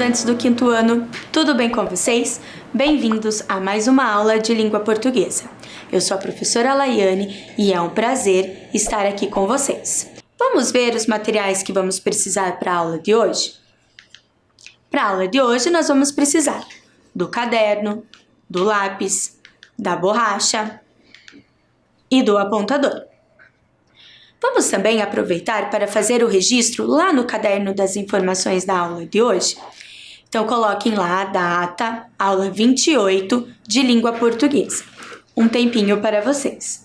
estudantes do 5º ano, tudo bem com vocês? Bem-vindos a mais uma aula de língua portuguesa. Eu sou a professora Laiane e é um prazer estar aqui com vocês. Vamos ver os materiais que vamos precisar para a aula de hoje? Para a aula de hoje nós vamos precisar do caderno, do lápis, da borracha e do apontador. Vamos também aproveitar para fazer o registro lá no caderno das informações da aula de hoje. Então, coloquem lá a data, aula 28 de língua portuguesa. Um tempinho para vocês.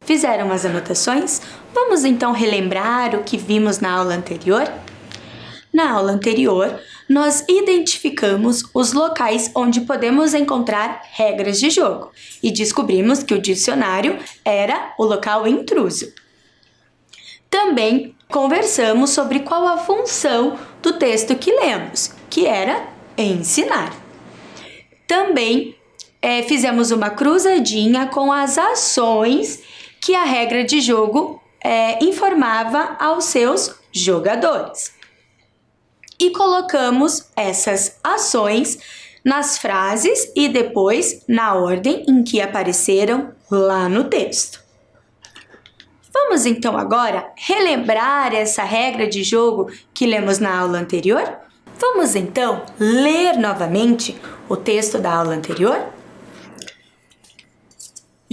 Fizeram as anotações? Vamos então relembrar o que vimos na aula anterior? Na aula anterior, nós identificamos os locais onde podemos encontrar regras de jogo e descobrimos que o dicionário era o local intruso. Também conversamos sobre qual a função do texto que lemos, que era ensinar. Também fizemos uma cruzadinha com as ações que a regra de jogo informava aos seus jogadores. E colocamos essas ações nas frases e depois na ordem em que apareceram lá no texto. Vamos então agora relembrar essa regra de jogo que lemos na aula anterior? Vamos então ler novamente o texto da aula anterior?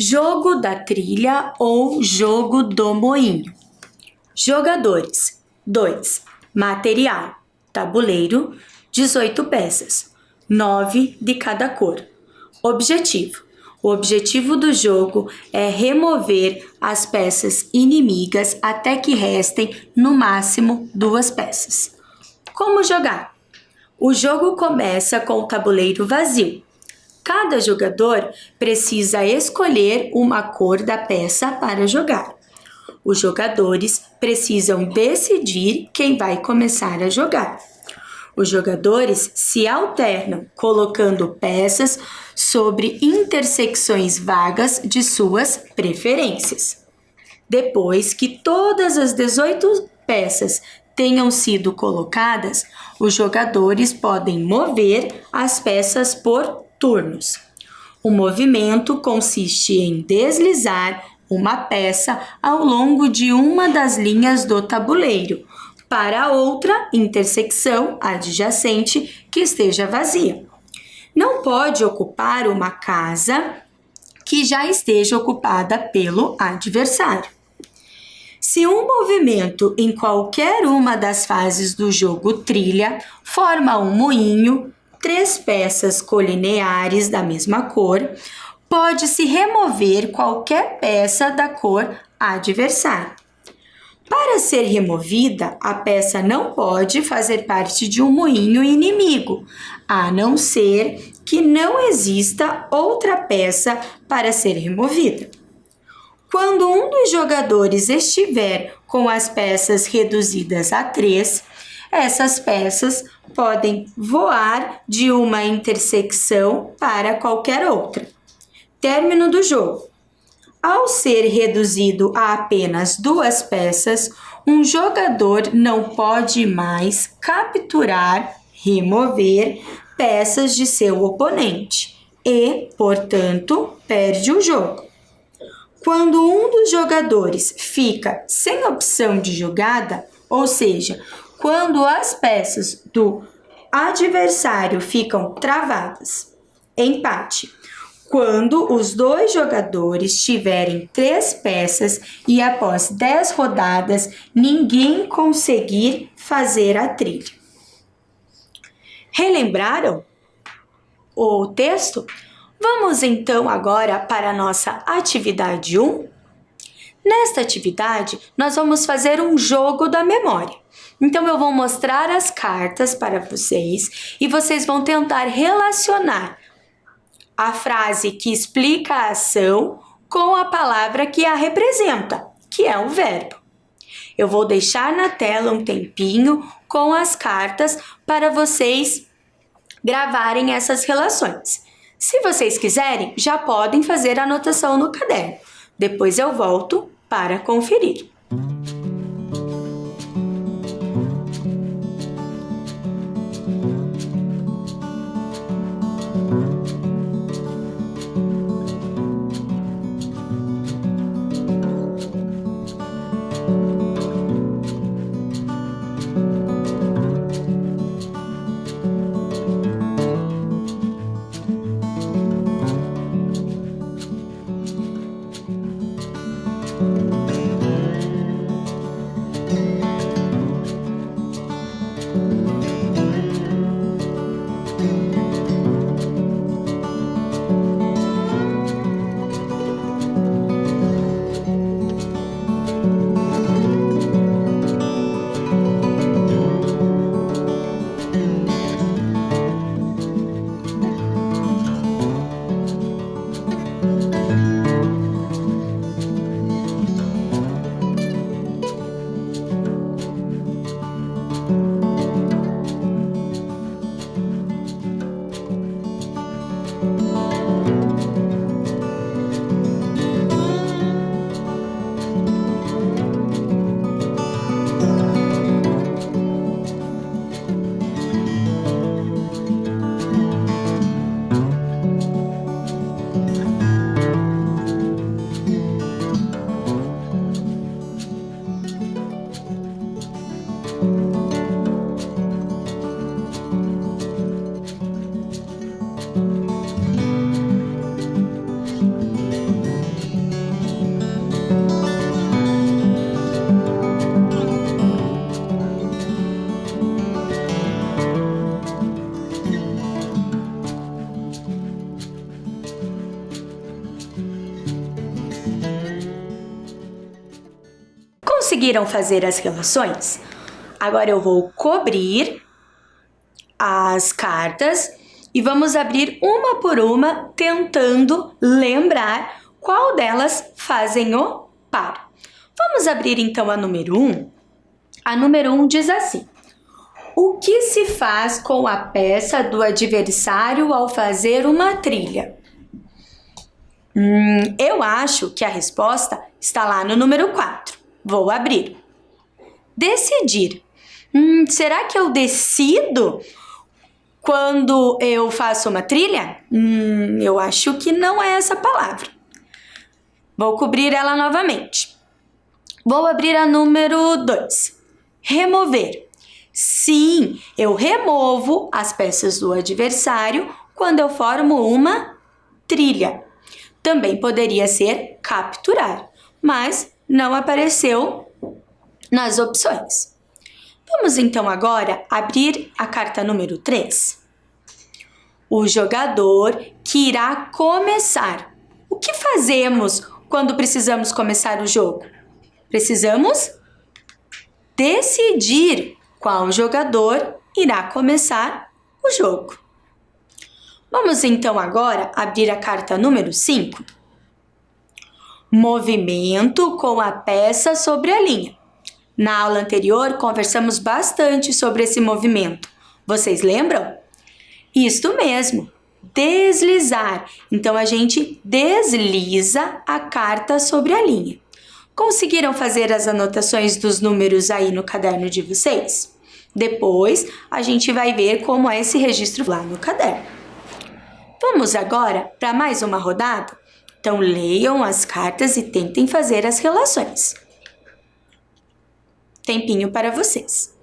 Jogo da trilha ou jogo do moinho. Jogadores: 2. Material: tabuleiro, 18 peças, 9 de cada cor. Objetivo: o objetivo do jogo é remover as peças inimigas até que restem no máximo 2 peças. Como jogar? O jogo começa com o tabuleiro vazio. Cada jogador precisa escolher uma cor da peça para jogar. Os jogadores precisam decidir quem vai começar a jogar. Os jogadores se alternam, colocando peças sobre intersecções vagas de suas preferências. Depois que todas as 18 peças tenham sido colocadas, os jogadores podem mover as peças por turnos. O movimento consiste em deslizar uma peça ao longo de uma das linhas do tabuleiro para outra intersecção adjacente que esteja vazia. Não pode ocupar uma casa que já esteja ocupada pelo adversário. Se um movimento em qualquer uma das fases do jogo trilha forma um moinho, 3 peças colineares da mesma cor, pode-se remover qualquer peça da cor adversário. Para ser removida, a peça não pode fazer parte de um moinho inimigo, a não ser que não exista outra peça para ser removida. Quando um dos jogadores estiver com as peças reduzidas a 3, essas peças podem voar de uma intersecção para qualquer outra. Término do jogo. Ao ser reduzido a apenas 2 peças, um jogador não pode mais capturar, remover peças de seu oponente e, portanto, perde o jogo. Quando um dos jogadores fica sem opção de jogada, ou seja, quando as peças do adversário ficam travadas, empate. Quando os 2 jogadores tiverem 3 peças e após 10 rodadas ninguém conseguir fazer a trilha. Relembraram o texto? Vamos então agora para a nossa atividade 1. Nesta atividade, nós vamos fazer um jogo da memória. Então, eu vou mostrar as cartas para vocês e vocês vão tentar relacionar a frase que explica a ação com a palavra que a representa, que é o verbo. Eu vou deixar na tela um tempinho com as cartas para vocês gravarem essas relações. Se vocês quiserem, já podem fazer a anotação no caderno. Depois eu volto para conferir. Conseguiram fazer as relações? Agora eu vou cobrir as cartas e vamos abrir uma por uma, tentando lembrar qual delas fazem o par. Vamos abrir então a número 1. A número 1 diz assim: o que se faz com a peça do adversário ao fazer uma trilha? Eu acho que a resposta está lá no número 4. Vou abrir. Decidir. Será que eu decido quando eu faço uma trilha? Eu acho que não é essa palavra. Vou cobrir ela novamente. Vou abrir a número 2. Remover. Sim, eu removo as peças do adversário quando eu formo uma trilha. Também poderia ser capturar, mas não apareceu nas opções. Vamos então agora abrir a carta número 3. O jogador que irá começar. O que fazemos quando precisamos começar o jogo? Precisamos decidir qual jogador irá começar o jogo. Vamos então agora abrir a carta número 5. Movimento com a peça sobre a linha. Na aula anterior, conversamos bastante sobre esse movimento. Vocês lembram? Isto mesmo, deslizar. Então, a gente desliza a carta sobre a linha. Conseguiram fazer as anotações dos números aí no caderno de vocês? Depois, a gente vai ver como é esse registro lá no caderno. Vamos agora para mais uma rodada? Então, leiam as cartas e tentem fazer as relações. Tempinho para vocês.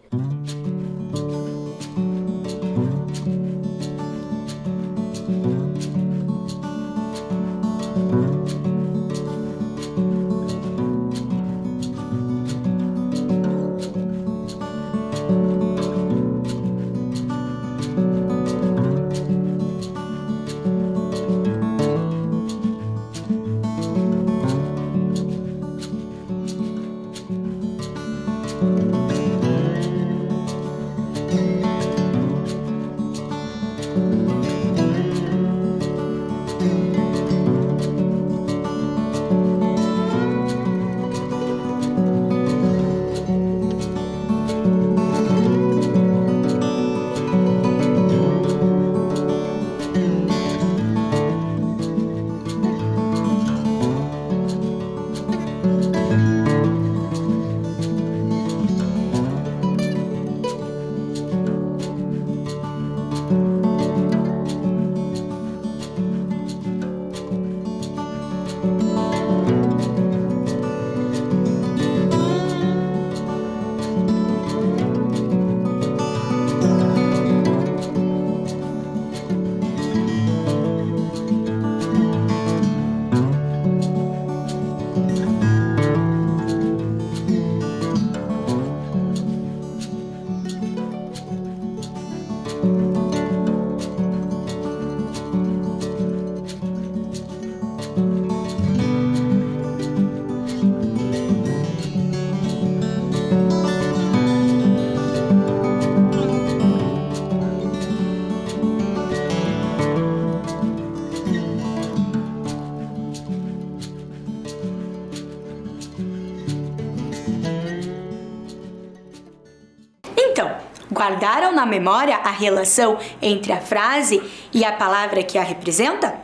Então, guardaram na memória a relação entre a frase e a palavra que a representa?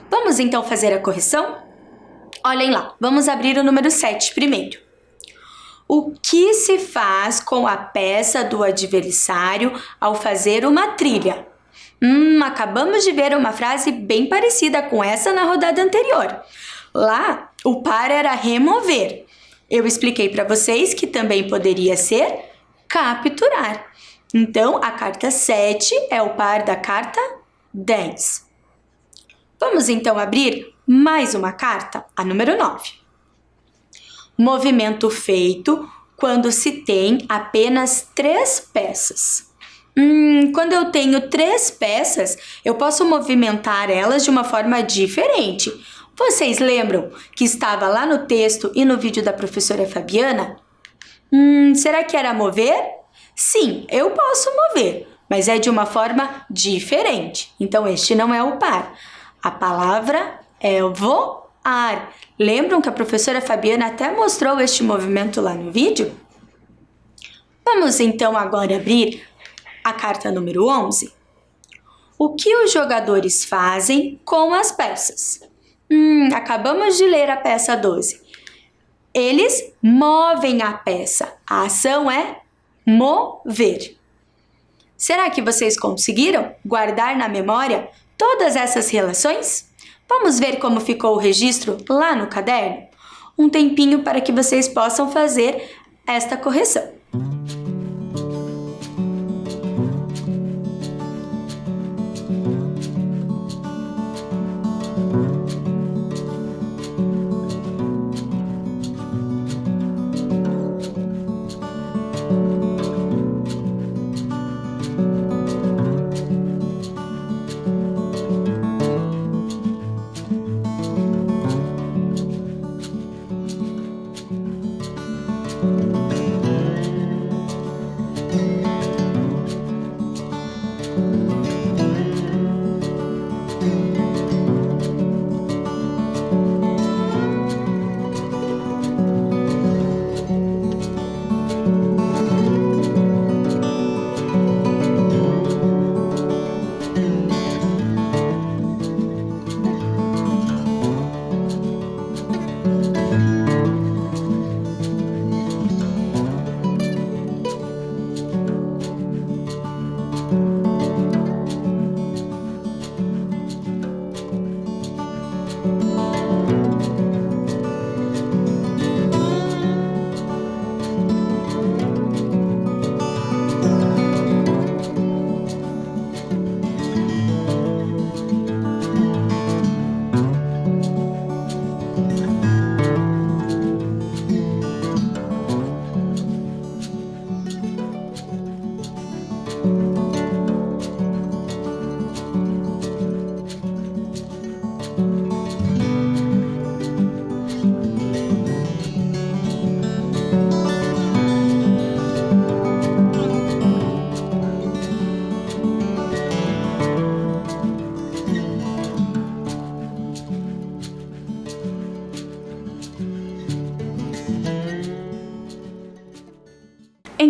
Vamos então fazer a correção? Olhem lá, vamos abrir o número 7 primeiro. O que se faz com a peça do adversário ao fazer uma trilha? Acabamos de ver uma frase bem parecida com essa na rodada anterior. Lá, o par era remover. Eu expliquei para vocês que também poderia ser capturar. Então, a carta 7 é o par da carta 10. Vamos então abrir mais uma carta, a número 9. Movimento feito quando se tem apenas 3 peças. Quando eu tenho 3 peças, eu posso movimentar elas de uma forma diferente. Vocês lembram que estava lá no texto e no vídeo da professora Fabiana? Será que era mover? Sim, eu posso mover, mas é de uma forma diferente. Então, este não é o par. A palavra é voar. Lembram que a professora Fabiana até mostrou este movimento lá no vídeo? Vamos então agora abrir a carta número 11. O que os jogadores fazem com as peças? Acabamos de ler a peça 12. Eles movem a peça. A ação é mover. Será que vocês conseguiram guardar na memória todas essas relações? Vamos ver como ficou o registro lá no caderno? Um tempinho para que vocês possam fazer esta correção.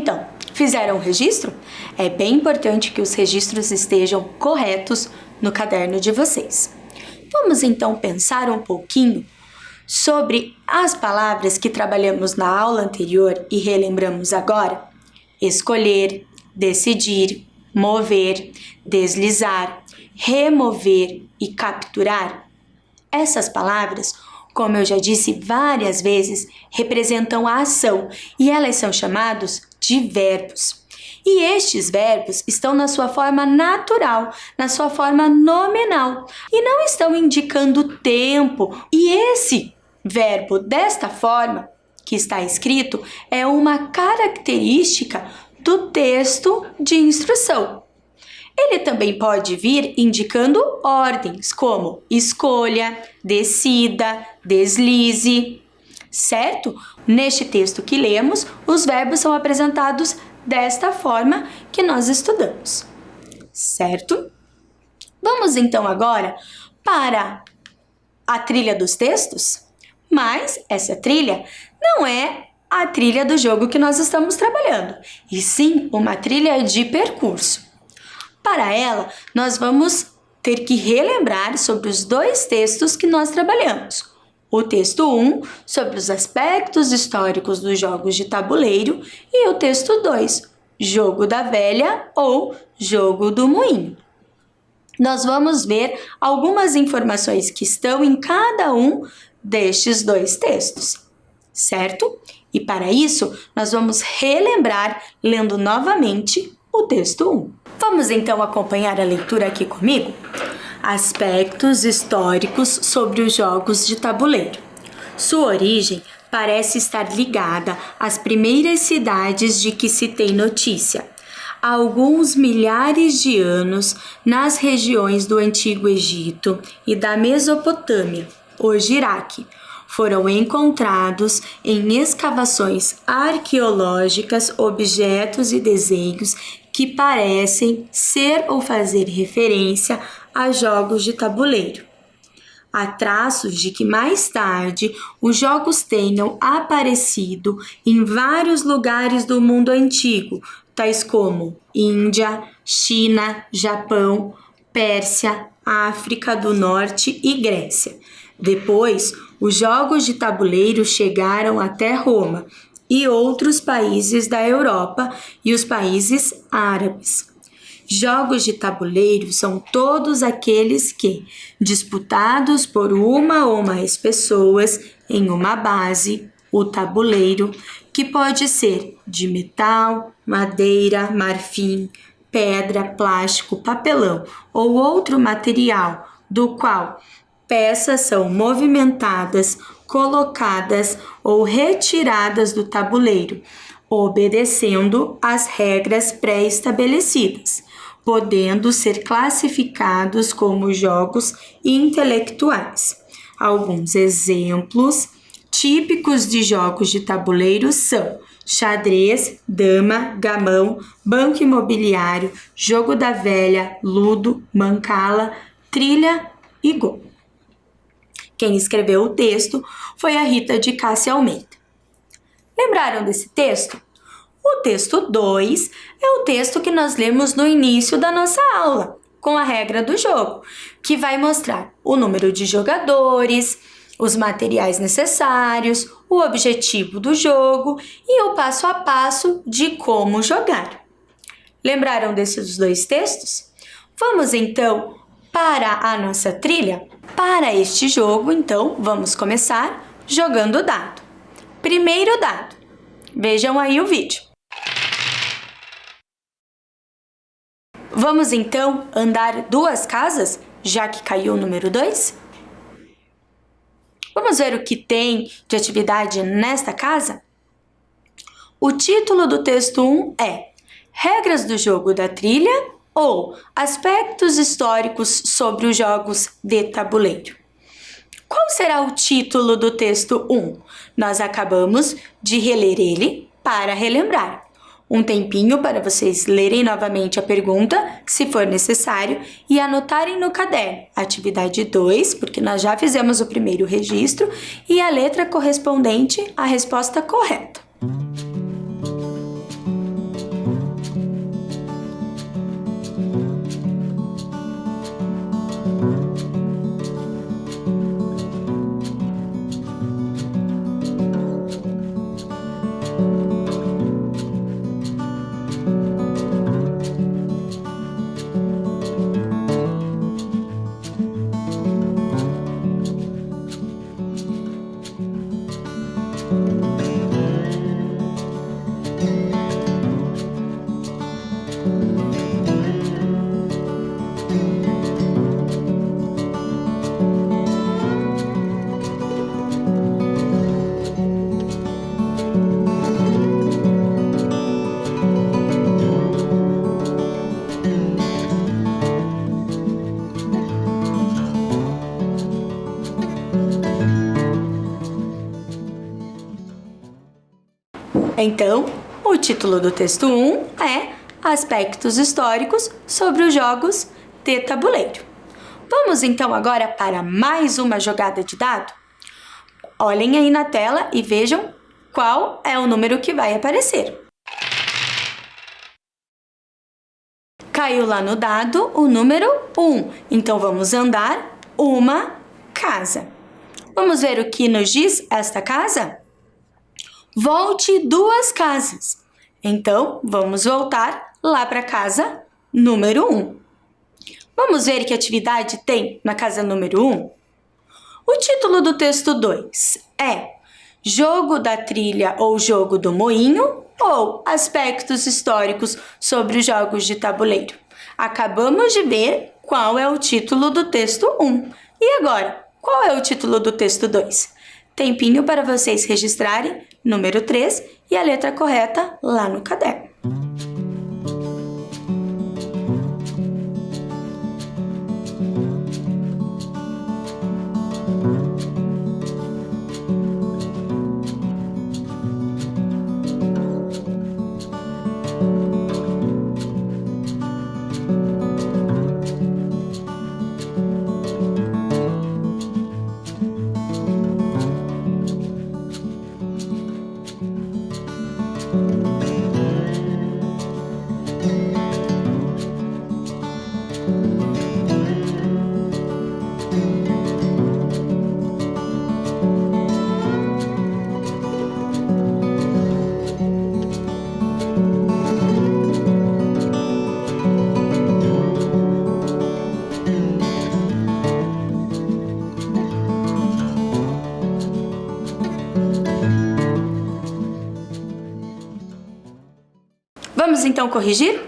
Então, fizeram o registro? É bem importante que os registros estejam corretos no caderno de vocês. Vamos então pensar um pouquinho sobre as palavras que trabalhamos na aula anterior e relembramos agora: escolher, decidir, mover, deslizar, remover e capturar. Essas palavras, como eu já disse várias vezes, representam a ação e elas são chamadas de verbos. E estes verbos estão na sua forma natural, na sua forma nominal, e não estão indicando tempo. E esse verbo desta forma, que está escrito, é uma característica do texto de instrução. Ele também pode vir indicando ordens, como escolha, decida, deslize, certo? Neste texto que lemos, os verbos são apresentados desta forma que nós estudamos, certo? Vamos então agora para a trilha dos textos, mas essa trilha não é a trilha do jogo que nós estamos trabalhando, e sim uma trilha de percurso. Para ela, nós vamos ter que relembrar sobre os dois textos que nós trabalhamos. O texto 1, sobre os aspectos históricos dos jogos de tabuleiro, e o texto 2, Jogo da Velha ou Jogo do Moinho. Nós vamos ver algumas informações que estão em cada um destes dois textos, certo? E para isso, nós vamos relembrar lendo novamente o texto 1. Vamos então acompanhar a leitura aqui comigo? Aspectos históricos sobre os jogos de tabuleiro. Sua origem parece estar ligada às primeiras cidades de que se tem notícia. Há alguns milhares de anos, nas regiões do Antigo Egito e da Mesopotâmia, hoje Iraque, foram encontrados em escavações arqueológicas objetos e desenhos que parecem ser ou fazer referência a jogos de tabuleiro. Há traços de que mais tarde os jogos tenham aparecido em vários lugares do mundo antigo, tais como Índia, China, Japão, Pérsia, África do Norte e Grécia. Depois, os jogos de tabuleiro chegaram até Roma e outros países da Europa e os países árabes. Jogos de tabuleiro são todos aqueles que, disputados por uma ou mais pessoas em uma base, o tabuleiro, que pode ser de metal, madeira, marfim, pedra, plástico, papelão ou outro material, do qual peças são movimentadas, colocadas ou retiradas do tabuleiro, obedecendo às regras pré-estabelecidas, podendo ser classificados como jogos intelectuais. Alguns exemplos típicos de jogos de tabuleiro são xadrez, dama, gamão, banco imobiliário, jogo da velha, ludo, mancala, trilha e go. Quem escreveu o texto foi a Rita de Cássia Almeida. Lembraram desse texto? O texto 2 é o texto que nós lemos no início da nossa aula, com a regra do jogo, que vai mostrar o número de jogadores, os materiais necessários, o objetivo do jogo e o passo a passo de como jogar. Lembraram desses dois textos? Vamos então para a nossa trilha? Para este jogo, então, vamos começar jogando o dado. Primeiro dado. Vejam aí o vídeo. Vamos então andar 2 casas, já que caiu o número 2? Vamos ver o que tem de atividade nesta casa? O título do texto 1 é Regras do jogo da trilha ou Aspectos históricos sobre os jogos de tabuleiro. Qual será o título do texto 1? Nós acabamos de reler ele para relembrar. Um tempinho para vocês lerem novamente a pergunta, se for necessário, e anotarem no caderno atividade 2, porque nós já fizemos o primeiro registro, e a letra correspondente à resposta correta. Então, o título do texto 1 é Aspectos históricos sobre os jogos de tabuleiro. Vamos então agora para mais uma jogada de dado? Olhem aí na tela e vejam qual é o número que vai aparecer. Caiu lá no dado o número 1, então vamos andar uma casa. Vamos ver o que nos diz esta casa? Volte 2 casas. Então, vamos voltar lá para a casa número 1. Vamos ver que atividade tem na casa número 1? O título do texto 2 é Jogo da Trilha ou Jogo do Moinho ou Aspectos históricos sobre os jogos de tabuleiro. Acabamos de ver qual é o título do texto 1. E agora, qual é o título do texto 2? Tempinho para vocês registrarem número 3 e a letra correta lá no caderno. Vamos então corrigir?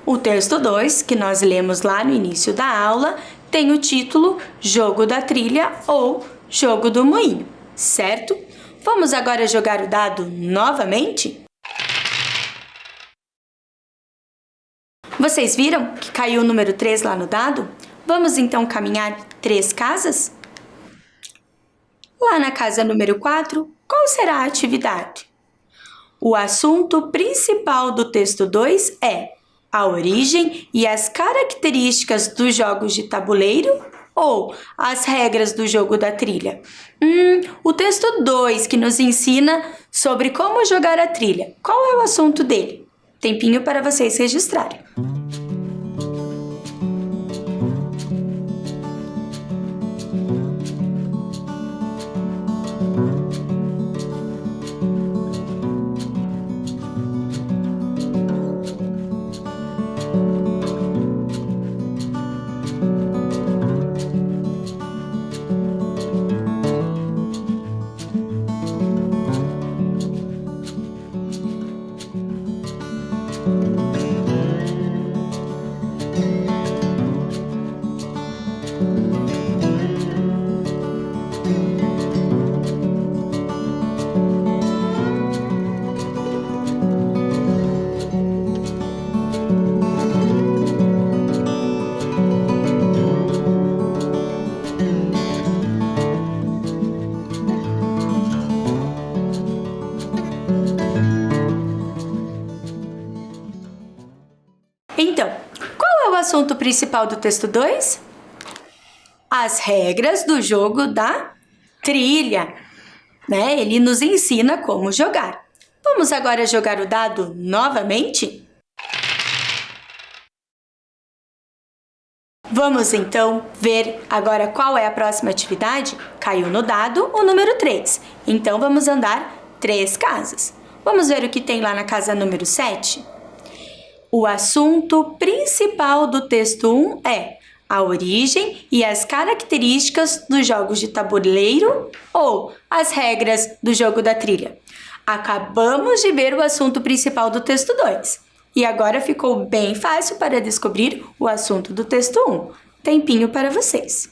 O texto 2, que nós lemos lá no início da aula, tem o título Jogo da Trilha ou Jogo do Moinho, certo? Vamos agora jogar o dado novamente? Vocês viram que caiu o número 3 lá no dado? Vamos então caminhar 3 casas? Lá na casa número 4, qual será a atividade? O assunto principal do texto 2 é a origem e as características dos jogos de tabuleiro ou as regras do jogo da trilha? O texto 2 que nos ensina sobre como jogar a trilha. Qual é o assunto dele? Tempinho para vocês registrarem. Então, qual é o assunto principal do texto 2? As regras do jogo da trilha, né? Ele nos ensina como jogar. Vamos agora jogar o dado novamente? Vamos então ver agora qual é a próxima atividade? Caiu no dado o número 3. Então vamos andar 3 casas. Vamos ver o que tem lá na casa número 7? O assunto principal do texto 1 é a origem e as características dos jogos de tabuleiro ou as regras do jogo da trilha. Acabamos de ver o assunto principal do texto 2. E agora ficou bem fácil para descobrir o assunto do texto 1. Tempinho para vocês.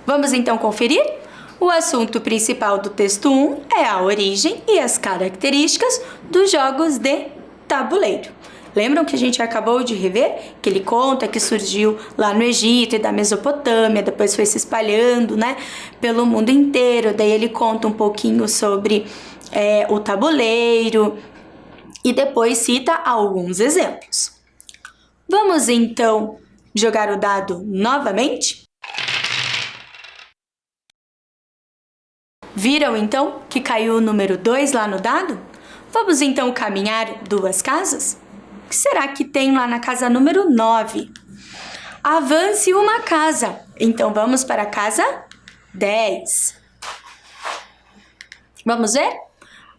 Vamos então conferir? O assunto principal do texto 1 é a origem e as características dos jogos de tabuleiro. Lembram que a gente acabou de rever? Que ele conta que surgiu lá no Egito e da Mesopotâmia, depois foi se espalhando, né, pelo mundo inteiro. Daí ele conta um pouquinho sobre o tabuleiro e depois cita alguns exemplos. Vamos então jogar o dado novamente? Viram, então, que caiu o número 2 lá no dado? Vamos, então, caminhar 2 casas? O que será que tem lá na casa número 9? Avance uma casa. Então, vamos para a casa 10. Vamos ver?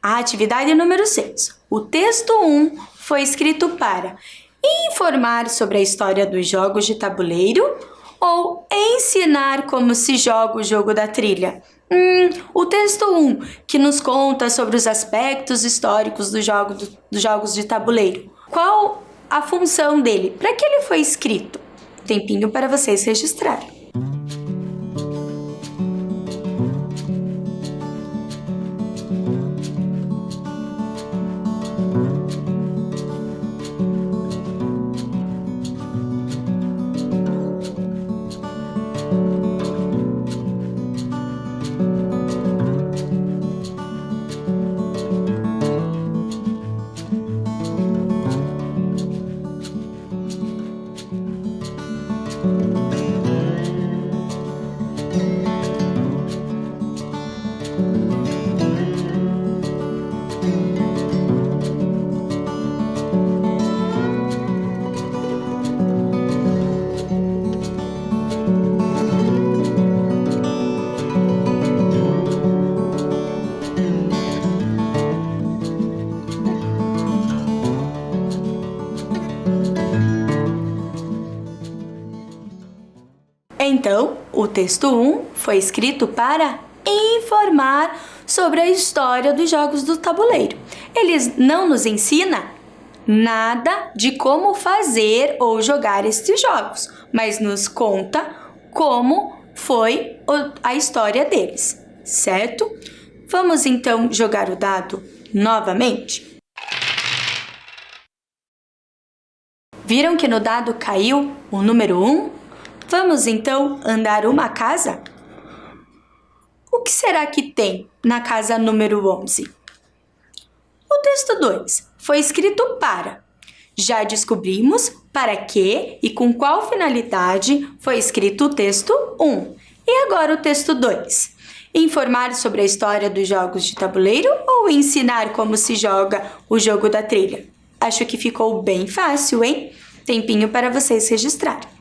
A atividade número 6. O texto 1 foi escrito para informar sobre a história dos jogos de tabuleiro ou ensinar como se joga o jogo da trilha? O texto 1, que nos conta sobre os aspectos históricos dos jogos de tabuleiro. Qual a função dele? Para que ele foi escrito? Tempinho para vocês registrarem. Então, o texto 1 foi escrito para informar sobre a história dos jogos do tabuleiro. Ele não nos ensina nada de como fazer ou jogar estes jogos, mas nos conta como foi a história deles, certo? Vamos então jogar o dado novamente? Viram que no dado caiu o número 1? Vamos então andar uma casa? O que será que tem na casa número 11? O texto 2 foi escrito para. Já descobrimos para que e com qual finalidade foi escrito o texto 1. E agora o texto 2. Informar sobre a história dos jogos de tabuleiro ou ensinar como se joga o jogo da trilha? Acho que ficou bem fácil, hein? Tempinho para vocês registrarem.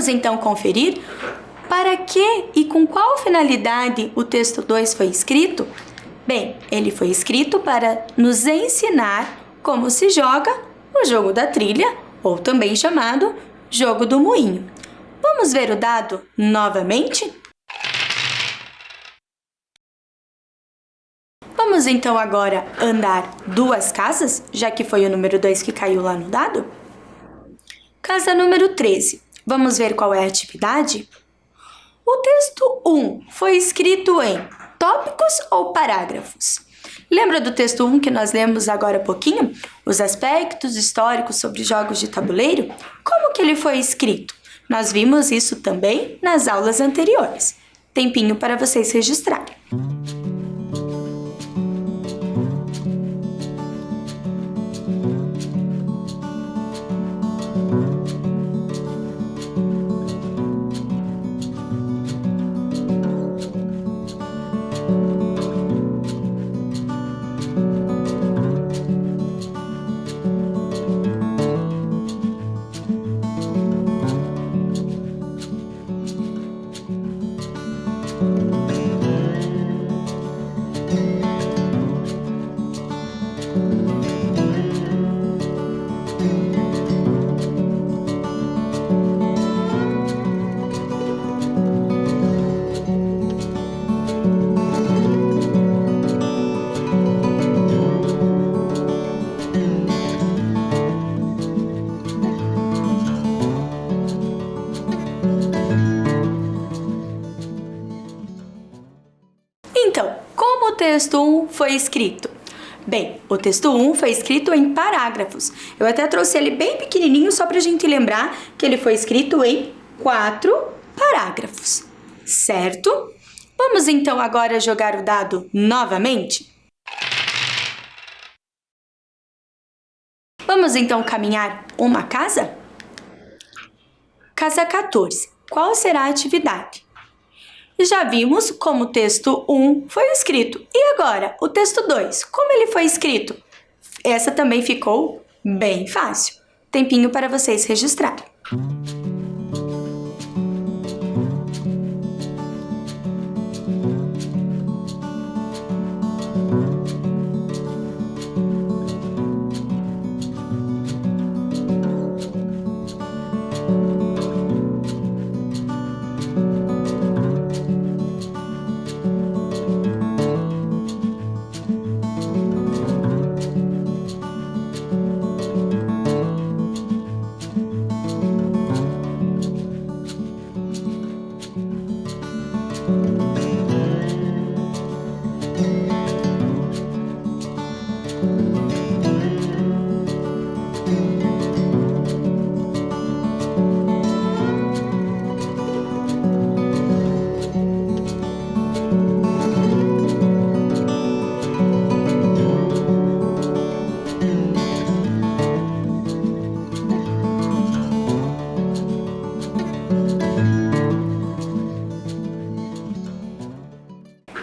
Vamos então conferir para que e com qual finalidade o texto 2 foi escrito? Bem, ele foi escrito para nos ensinar como se joga o jogo da trilha, ou também chamado jogo do moinho. Vamos ver o dado novamente? Vamos então agora andar 2 casas, já que foi o número 2 que caiu lá no dado? Casa número 13. Vamos ver qual é a atividade? O texto 1 foi escrito em tópicos ou parágrafos? Lembra do texto 1 que nós lemos agora há pouquinho? Os aspectos históricos sobre jogos de tabuleiro? Como que ele foi escrito? Nós vimos isso também nas aulas anteriores. Tempinho para vocês registrarem. Então, como o texto 1 foi escrito? Bem, o texto 1 foi escrito em parágrafos. Eu até trouxe ele bem pequenininho só para a gente lembrar que ele foi escrito em 4 parágrafos, certo? Vamos então agora jogar o dado novamente? Vamos então caminhar uma casa? Casa 14. Qual será a atividade? Já vimos como o texto 1 foi escrito. E agora, o texto 2, como ele foi escrito? Essa também ficou bem fácil. Tempinho para vocês registrarem.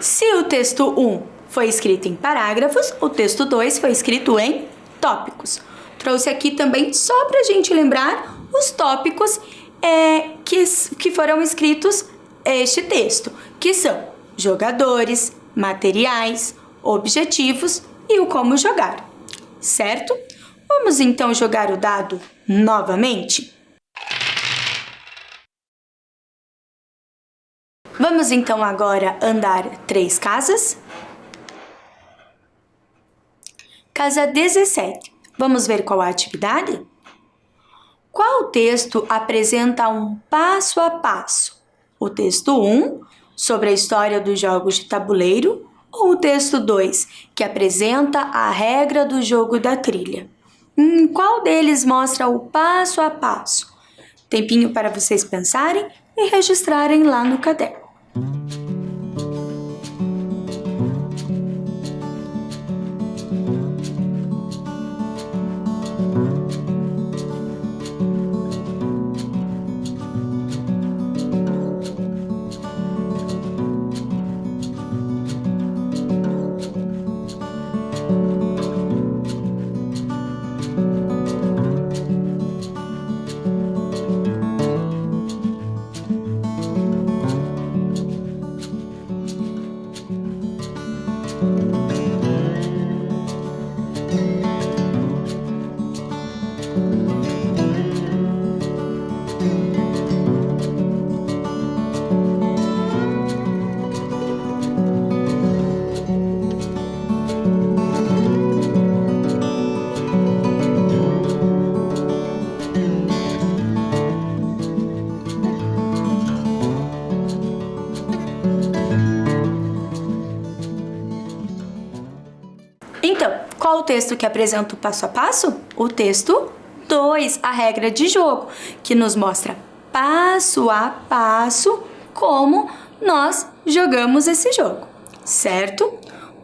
Se o texto 1 foi escrito em parágrafos, o texto 2 foi escrito em tópicos. Trouxe aqui também só para a gente lembrar os tópicos que foram escritos este texto, que são jogadores, materiais, objetivos e o como jogar, certo? Vamos então jogar o dado novamente? Vamos então agora andar 3 casas? Casa 17. Vamos ver qual a atividade? Qual texto apresenta um passo a passo? O texto 1, sobre a história dos jogos de tabuleiro, ou o texto 2, que apresenta a regra do jogo da trilha? Qual deles mostra o passo a passo? Tempinho para vocês pensarem e registrarem lá no caderno. Então, qual o texto que apresenta o passo a passo? O texto 2, a regra de jogo, que nos mostra passo a passo como nós jogamos esse jogo, certo?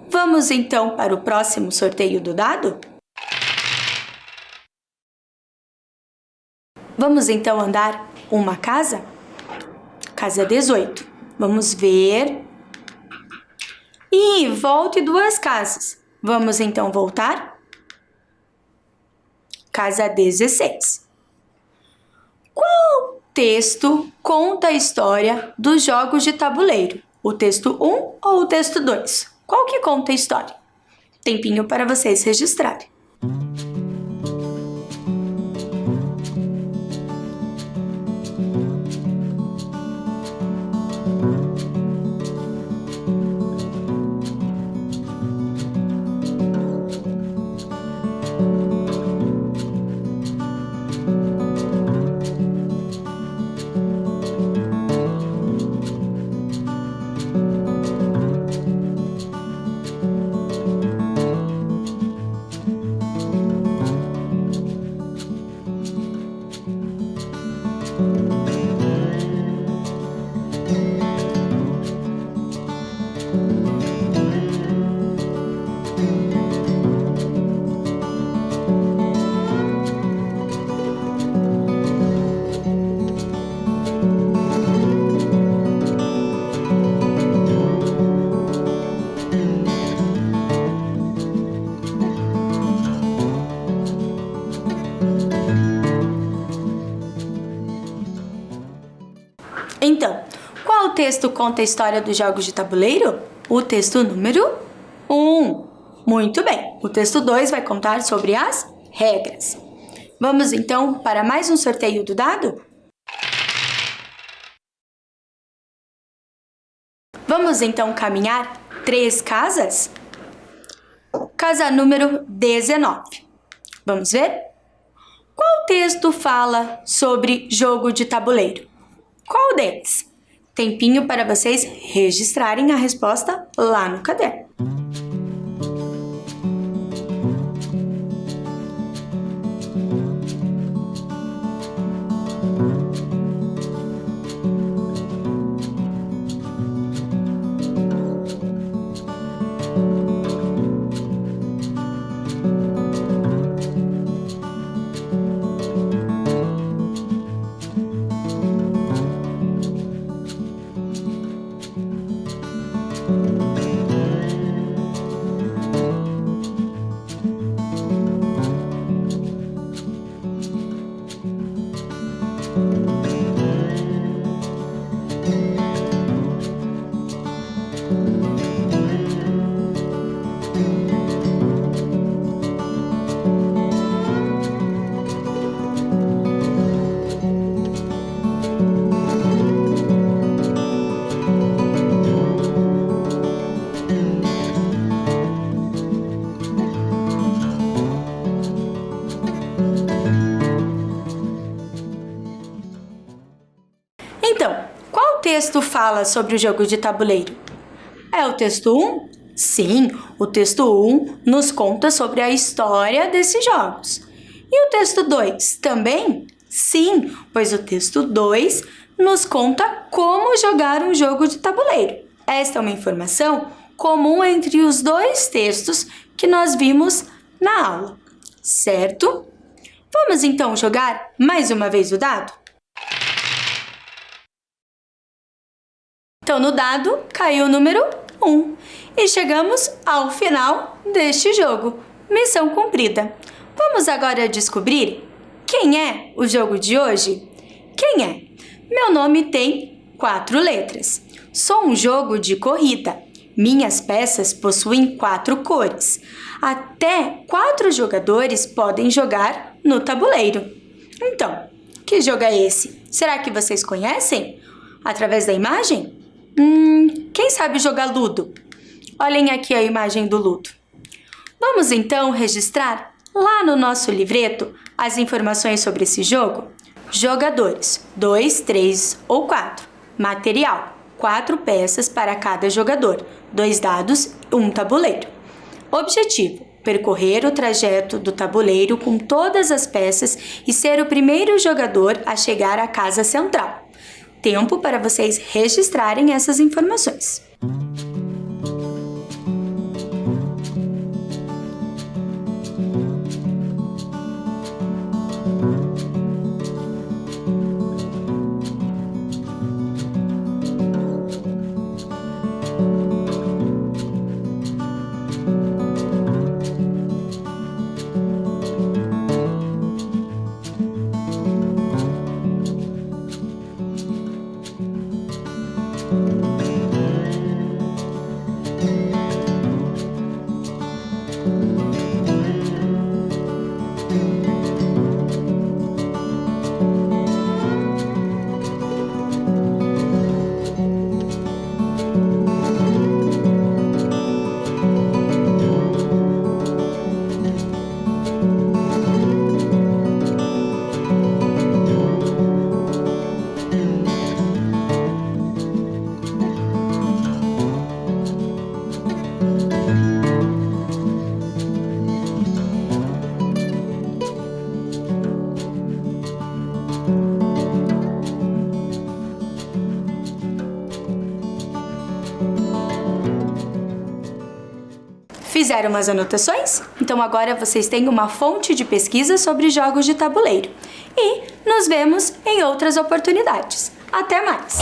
Vamos então para o próximo sorteio do dado? Vamos então andar uma casa? Casa 18. Vamos ver. E volte 2 casas. Vamos então voltar? Casa 16. Qual texto conta a história dos jogos de tabuleiro? O texto 1 ou o texto 2? Qual que conta a história? Tempinho para vocês registrarem. Então, qual texto conta a história dos jogos de tabuleiro? O texto número 1. Muito bem. O texto 2 vai contar sobre as regras. Vamos então para mais um sorteio do dado? Vamos então caminhar 3 casas? Casa número 19. Vamos ver? Qual texto fala sobre jogo de tabuleiro? Qual deles? Tempinho para vocês registrarem a resposta lá no caderno. Então, qual texto fala sobre o jogo de tabuleiro? É o texto 1? Sim, o texto 1 nos conta sobre a história desses jogos. E o texto 2 também? Sim, pois o texto 2 nos conta como jogar um jogo de tabuleiro. Esta é uma informação comum entre os 2 textos que nós vimos na aula, certo? Vamos então jogar mais uma vez o dado? Então, no dado, caiu o número 1 e chegamos ao final deste jogo. Missão cumprida. Vamos agora descobrir quem é o jogo de hoje? Quem é? Meu nome tem 4 letras. Sou um jogo de corrida. Minhas peças possuem 4 cores. Até 4 jogadores podem jogar no tabuleiro. Então, que jogo é esse? Será que vocês conhecem? Através da imagem? Quem sabe jogar Ludo? Olhem aqui a imagem do Ludo. Vamos então registrar lá no nosso livreto as informações sobre esse jogo? Jogadores, 2, 3 ou 4. Material, 4 peças para cada jogador, 2 dados, 1 tabuleiro. Objetivo, percorrer o trajeto do tabuleiro com todas as peças e ser o primeiro jogador a chegar à casa central. Tempo para vocês registrarem essas informações. Fizeram umas anotações? Então agora vocês têm uma fonte de pesquisa sobre jogos de tabuleiro. E nos vemos em outras oportunidades. Até mais!